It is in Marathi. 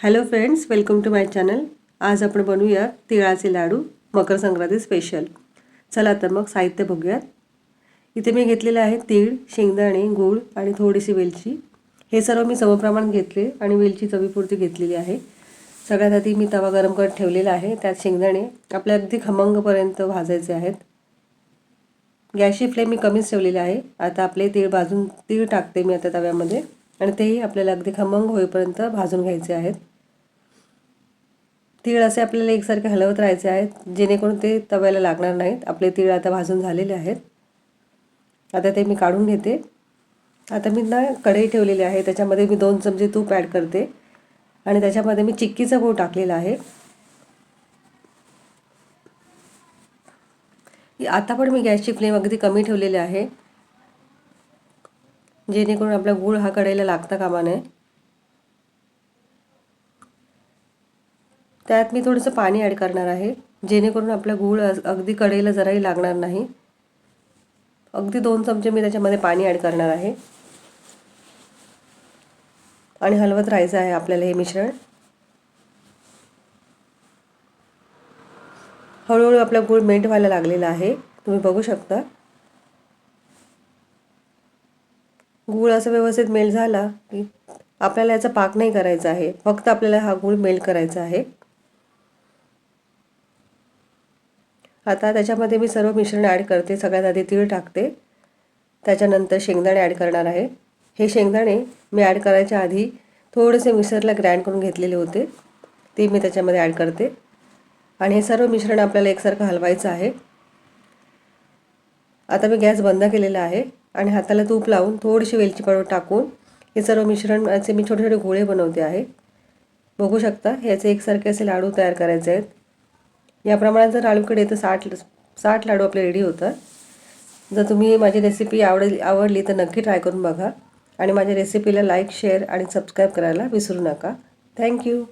Hello friends, welcome to my channel. आज आपण बनवूया तिळाचे लाडू मकर संक्रांती स्पेशल। चला तर मग साहित्य बघूया। इथे मी घेतलेले आहे तीळ, शेंगदाणे, गूळ आणि थोडीशी वेलची। हे सर्व मी समप्रमाण घेतले आणि वेलची चवीपुरती घेतलेली आहे। सगळ्यात आधी मी तवा गरम करत ठेवलेला आहे। त्यात शेंगदाणे आपल्या अगदी खमंगपर्यंत भाजायचे आहेत। गॅसची फ्लेम मी कमीच ठेवलेली आहे। आता आपले तीळ टाकते मी आता तव्यामध्ये आणि तेही आपल्याला अगदी खमंग होईपर्यंत भाजून घ्यायचे आहेत। तीळ असे आपल्याला एकसारखे हलवत राहायचे आहेत जेणेकरून ते तव्याला लागणार नाहीत। आपले तीळ आता भाजून झालेले आहेत। आता ते मी काढून घेते। आता मी कढई ठेवलेली आहे, त्याच्यामध्ये मी 2 चमचे तूप ॲड करते आणि त्याच्यामध्ये मी चिक्कीचा गूळ टाकलेला आहे। आता पण मी गॅसची फ्लेम अगदी कमी ठेवलेली आहे जेणेकरून आपला गूळ हा कढईला लागता कामा नये। त्यात मी थोडंसं पाणी ॲड करणार आहे जेणेकरून आपला गूळ अगदी कढईला जराही लागणार नाही। अगदी 2 चमचे मी त्याच्यामध्ये पाणी ॲड करणार आहे आणि हलवत राहायचं आहे आपल्याला हे मिश्रण। हळूहळू आपला गूळ मेल्ट व्हायला लागलेला आहे, तुम्ही बघू शकता। गूळ असं व्यवस्थित मेल्ट झाला की आपल्याला याचा पाक नाही करायचा आहे, फक्त आपल्याला हा गूळ मेल्ट करायचा आहे। आता त्याच्यामध्ये मी सर्व मिश्रण ॲड करते। सगळ्यात आधी तीळ टाकते, त्याच्यानंतर शेंगदाणे ॲड करणार आहे। हे शेंगदाणे मी ॲड करायच्या आधी थोडेसे मिक्सरला ग्राइंड करून घेतलेले होते, ते मी त्याच्यामध्ये ॲड करते आणि हे सर्व मिश्रण आपल्याला एकसारखं हलवायचं आहे। आता मी गॅस बंद केलेला आहे आणि हाताला तूप लावून थोडीशी वेलची पावडर टाकून हे सर्व मिश्रणाचे मी छोटे छोटे गोळे बनवते आहे। बघू शकता, याचे एकसारखे असे लाडू तयार करायचे आहेत। या प्रमाणात जर लाडू केले तर 60 लाडू आपले रेडी होतात। जर तुम्ही माझी रेसिपी आवडली तर नक्की ट्राय करून बघा आणि माझ्या रेसिपीला लाईक, शेअर आणि सबस्क्राईब करायला विसरू नका। थँक्यू।